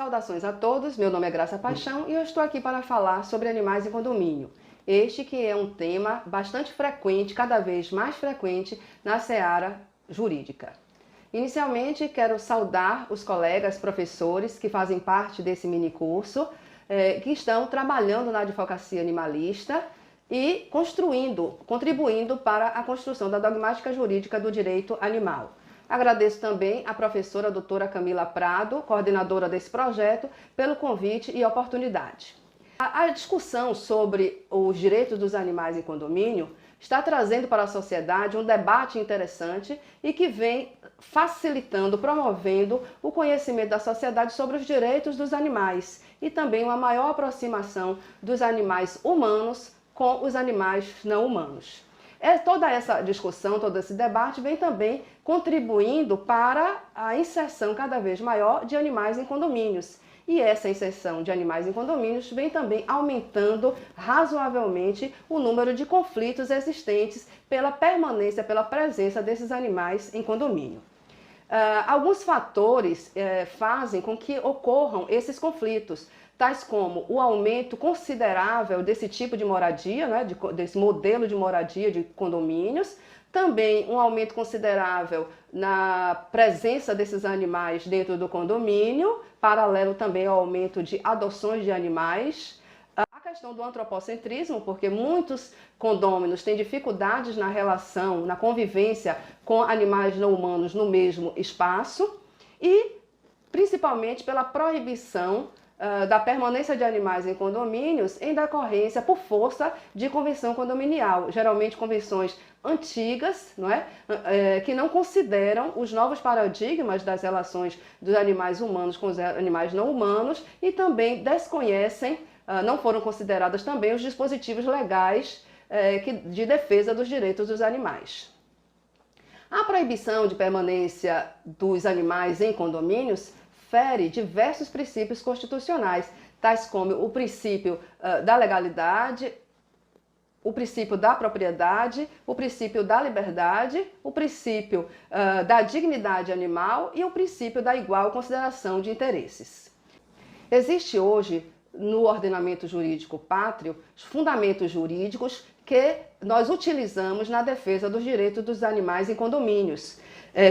Saudações a todos, meu nome é Graça Paixão e eu estou aqui para falar sobre animais em condomínio. Este que é um tema bastante frequente, cada vez mais frequente na seara jurídica. Inicialmente, quero saudar os colegas professores que fazem parte desse minicurso, que estão trabalhando na advocacia animalista e contribuindo para a construção da dogmática jurídica do direito animal. Agradeço também à professora doutora Camila Prado, coordenadora desse projeto, pelo convite e oportunidade. A discussão sobre os direitos dos animais em condomínio está trazendo para a sociedade um debate interessante e que vem facilitando, promovendo o conhecimento da sociedade sobre os direitos dos animais e também uma maior aproximação dos animais humanos com os animais não humanos. Toda essa discussão, todo esse debate vem também contribuindo para a inserção cada vez maior de animais em condomínios. E essa inserção de animais em condomínios vem também aumentando razoavelmente o número de conflitos existentes pela permanência, pela presença desses animais em condomínio. Alguns fatores fazem com que ocorram esses conflitos, tais como o aumento considerável desse tipo de moradia, né, desse modelo de moradia de condomínios, também um aumento considerável na presença desses animais dentro do condomínio, paralelo também ao aumento de adoções de animais. A questão do antropocentrismo, porque muitos condôminos têm dificuldades na relação, na convivência com animais não humanos no mesmo espaço e principalmente pela proibição da permanência de animais em condomínios em decorrência por força de convenção condominial, geralmente convenções antigas, não é? Que não consideram os novos paradigmas das relações dos animais humanos com os animais não humanos e também desconhecem, não foram considerados também os dispositivos legais de defesa dos direitos dos animais. A proibição de permanência dos animais em condomínios fere diversos princípios constitucionais, tais como o princípio da legalidade, o princípio da propriedade, o princípio da liberdade, o princípio da dignidade animal e o princípio da igual consideração de interesses. Existe hoje, no ordenamento jurídico pátrio, fundamentos jurídicos que nós utilizamos na defesa dos direitos dos animais em condomínios.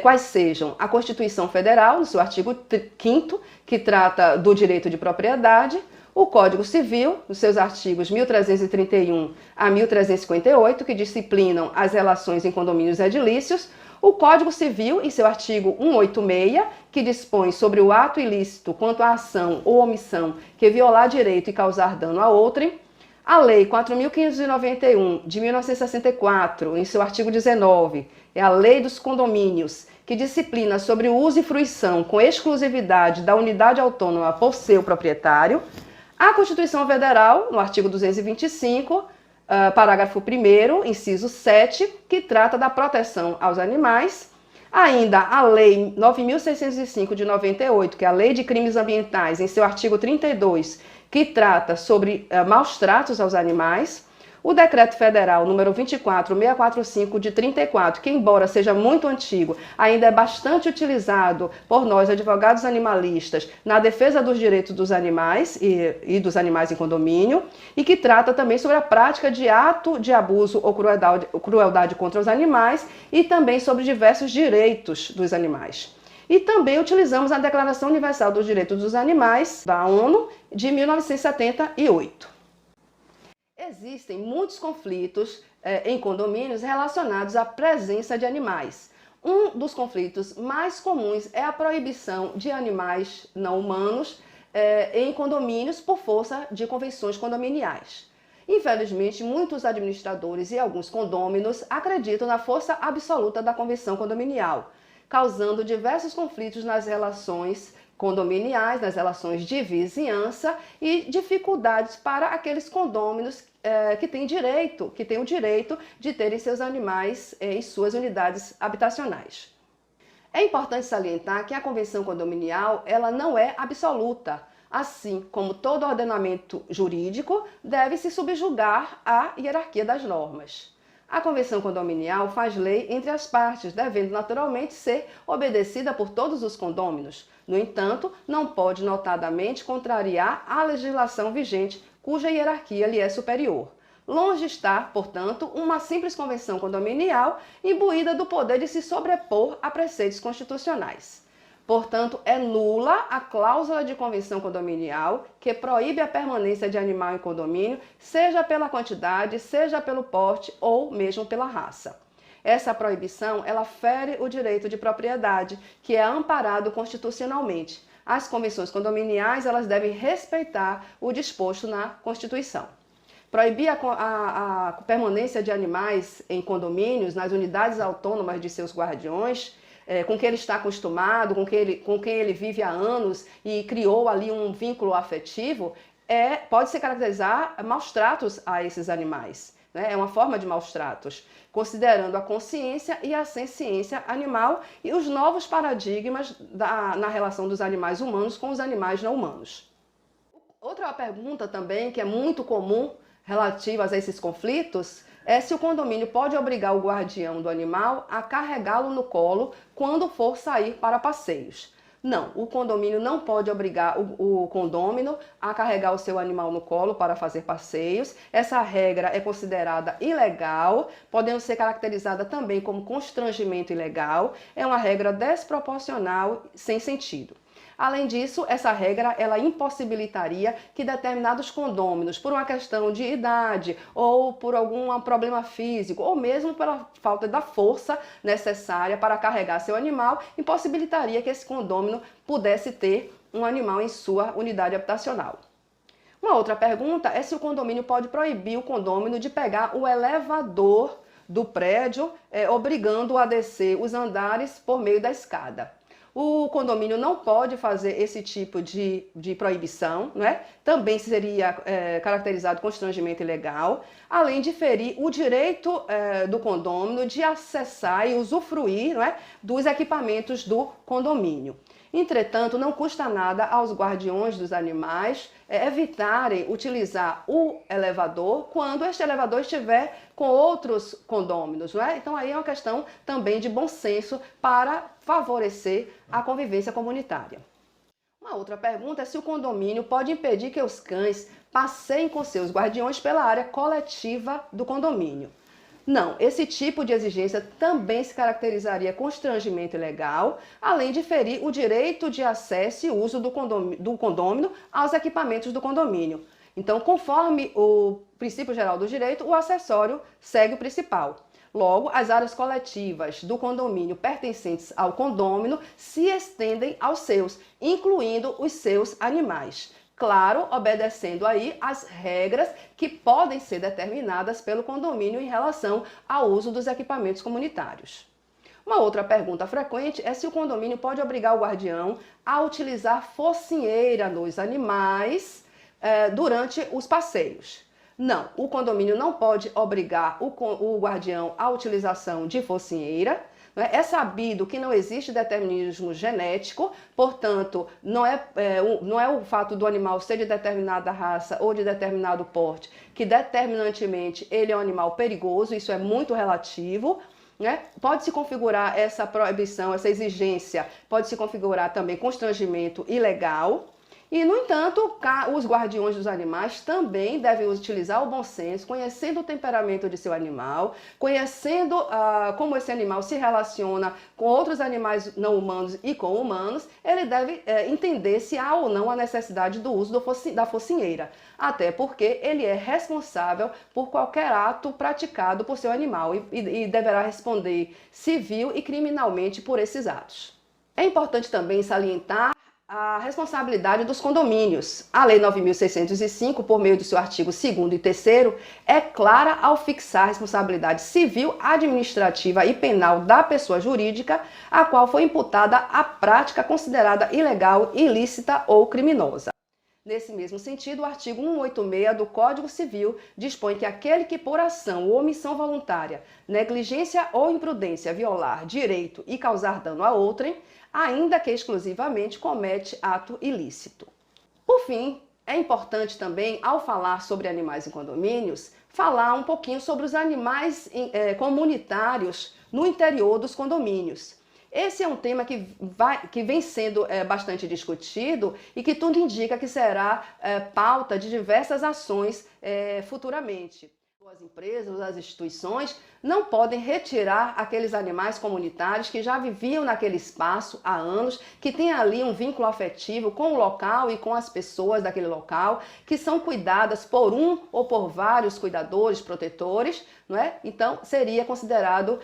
Quais sejam a Constituição Federal, no seu artigo 5º, que trata do direito de propriedade, o Código Civil, nos seus artigos 1331 a 1358, que disciplinam as relações em condomínios edilícios, o Código Civil, em seu artigo 186, que dispõe sobre o ato ilícito quanto à ação ou omissão que violar direito e causar dano a outrem, a Lei 4.591, de 1964, em seu artigo 19, é a Lei dos Condomínios, que disciplina sobre o uso e fruição com exclusividade da unidade autônoma por seu proprietário. A Constituição Federal, no artigo 225, parágrafo 1º, inciso 7, que trata da proteção aos animais. Ainda a Lei 9.605 de 98, que é a Lei de Crimes Ambientais, em seu artigo 32, que trata sobre maus tratos aos animais. O Decreto Federal número 24645 de 34, que embora seja muito antigo, ainda é bastante utilizado por nós, advogados animalistas, na defesa dos direitos dos animais e dos animais em condomínio, e que trata também sobre a prática de ato de abuso ou crueldade contra os animais e também sobre diversos direitos dos animais. E também utilizamos a Declaração Universal dos Direitos dos Animais, da ONU, de 1978. Existem muitos conflitos em condomínios relacionados à presença de animais. Um dos conflitos mais comuns é a proibição de animais não humanos em condomínios por força de convenções condominiais. Infelizmente, muitos administradores e alguns condôminos acreditam na força absoluta da convenção condominial, causando diversos conflitos nas relações condominiais, nas relações de vizinhança e dificuldades para aqueles condôminos que têm o direito de terem seus animais em suas unidades habitacionais. É importante salientar que a convenção condominial ela não é absoluta, assim como todo ordenamento jurídico deve se subjugar à hierarquia das normas. A convenção condominial faz lei entre as partes, devendo naturalmente ser obedecida por todos os condôminos. No entanto, não pode notadamente contrariar a legislação vigente, cuja hierarquia lhe é superior. Longe está, portanto, uma simples convenção condominial imbuída do poder de se sobrepor a preceitos constitucionais. Portanto, é nula a cláusula de convenção condominial que proíbe a permanência de animal em condomínio, seja pela quantidade, seja pelo porte ou mesmo pela raça. Essa proibição, ela fere o direito de propriedade, que é amparado constitucionalmente. As convenções condominiais, elas devem respeitar o disposto na Constituição. Proibir a permanência de animais em condomínios, nas unidades autônomas de seus guardiões, com quem ele está acostumado, com quem ele vive há anos e criou ali um vínculo afetivo, pode se caracterizar maus tratos a esses animais. Né? É uma forma de maus tratos, considerando a consciência e a senciência animal e os novos paradigmas na relação dos animais humanos com os animais não humanos. Outra pergunta também, que é muito comum relativa a esses conflitos, é se o condomínio pode obrigar o guardião do animal a carregá-lo no colo quando for sair para passeios. Não, o condomínio não pode obrigar o condômino a carregar o seu animal no colo para fazer passeios. Essa regra é considerada ilegal, podendo ser caracterizada também como constrangimento ilegal. É uma regra desproporcional, sem sentido. Além disso, essa regra ela impossibilitaria que determinados condôminos, por uma questão de idade ou por algum problema físico, ou mesmo pela falta da força necessária para carregar seu animal, impossibilitaria que esse condômino pudesse ter um animal em sua unidade habitacional. Uma outra pergunta é se o condomínio pode proibir o condômino de pegar o elevador do prédio, obrigando-o a descer os andares por meio da escada. O condomínio não pode fazer esse tipo de proibição, não é? Também seria caracterizado constrangimento ilegal, além de ferir o direito do condômino de acessar e usufruir, não é, dos equipamentos do condomínio. Entretanto, não custa nada aos guardiões dos animais evitarem utilizar o elevador quando este elevador estiver com outros condôminos, não é? Então aí é uma questão também de bom senso para favorecer a convivência comunitária. Uma outra pergunta é se o condomínio pode impedir que os cães passeiem com seus guardiões pela área coletiva do condomínio. Não, esse tipo de exigência também se caracterizaria constrangimento ilegal, além de ferir o direito de acesso e uso do condômino aos equipamentos do condomínio. Então, conforme o princípio geral do direito, o acessório segue o principal. Logo, as áreas coletivas do condomínio pertencentes ao condômino se estendem aos seus, incluindo os seus animais. Claro, obedecendo aí as regras que podem ser determinadas pelo condomínio em relação ao uso dos equipamentos comunitários. Uma outra pergunta frequente é se o condomínio pode obrigar o guardião a utilizar focinheira nos animais durante os passeios. Não, o condomínio não pode obrigar o guardião à utilização de focinheira. É sabido que não existe determinismo genético, portanto, não é o fato do animal ser de determinada raça ou de determinado porte que determinantemente ele é um animal perigoso, isso é muito relativo. Né? Pode se configurar essa proibição, essa exigência, pode se configurar também constrangimento ilegal. E, no entanto, os guardiões dos animais também devem utilizar o bom senso, conhecendo o temperamento de seu animal, conhecendo como esse animal se relaciona com outros animais não humanos e com humanos, ele deve entender se há ou não a necessidade do uso da focinheira, até porque ele é responsável por qualquer ato praticado por seu animal e deverá responder civil e criminalmente por esses atos. É importante também salientar a responsabilidade dos condomínios. A Lei 9.605, por meio do seu artigo 2º e 3º, é clara ao fixar a responsabilidade civil, administrativa e penal da pessoa jurídica, a qual foi imputada a prática considerada ilegal, ilícita ou criminosa. Nesse mesmo sentido, o artigo 186 do Código Civil dispõe que aquele que por ação ou omissão voluntária, negligência ou imprudência violar direito e causar dano a outrem, ainda que exclusivamente comete ato ilícito. Por fim, É importante também, ao falar sobre animais em condomínios, falar um pouquinho sobre os animais comunitários no interior dos condomínios. Esse é um tema que vem sendo bastante discutido e que tudo indica que será pauta de diversas ações futuramente. As empresas, as instituições não podem retirar aqueles animais comunitários que já viviam naquele espaço há anos, que têm ali um vínculo afetivo com o local e com as pessoas daquele local, que são cuidadas por um ou por vários cuidadores, protetores, não é? Então seria considerado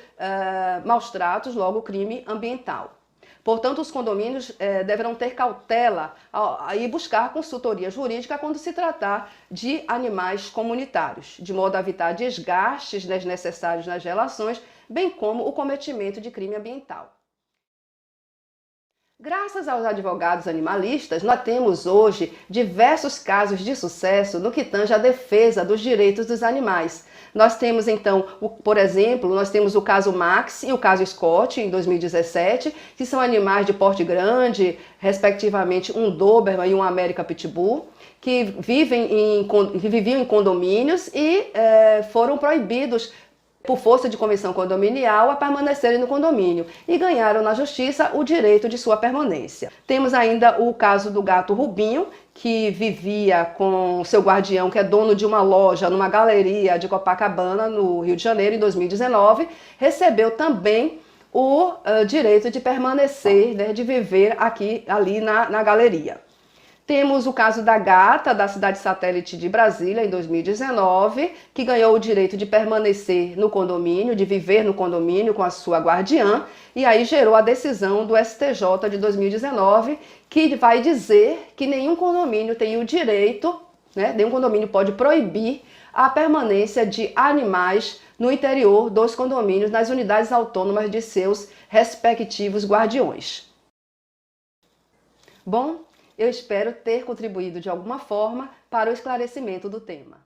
maus tratos, logo crime ambiental. Portanto, os condomínios deverão ter cautela e buscar consultoria jurídica quando se tratar de animais comunitários, de modo a evitar desgastes desnecessários nas relações, bem como o cometimento de crime ambiental. Graças aos advogados animalistas, nós temos hoje diversos casos de sucesso no que tange à defesa dos direitos dos animais. Nós temos então, por exemplo, nós temos o caso Max e o caso Scott, em 2017, que são animais de porte grande, respectivamente um Doberman e um American Pitbull, que viviam em condomínios e foram proibidos por força de convenção condominial, a permanecerem no condomínio e ganharam na justiça o direito de sua permanência. Temos ainda o caso do gato Rubinho, que vivia com seu guardião, que é dono de uma loja numa galeria de Copacabana, no Rio de Janeiro, em 2019, recebeu também o direito de permanecer, de viver ali na galeria. Temos o caso da gata da cidade satélite de Brasília, em 2019, que ganhou o direito de permanecer no condomínio, de viver no condomínio com a sua guardiã, e aí gerou a decisão do STJ de 2019, que vai dizer que nenhum condomínio tem o direito, nenhum condomínio pode proibir a permanência de animais no interior dos condomínios, nas unidades autônomas de seus respectivos guardiões. Bom, eu espero ter contribuído de alguma forma para o esclarecimento do tema.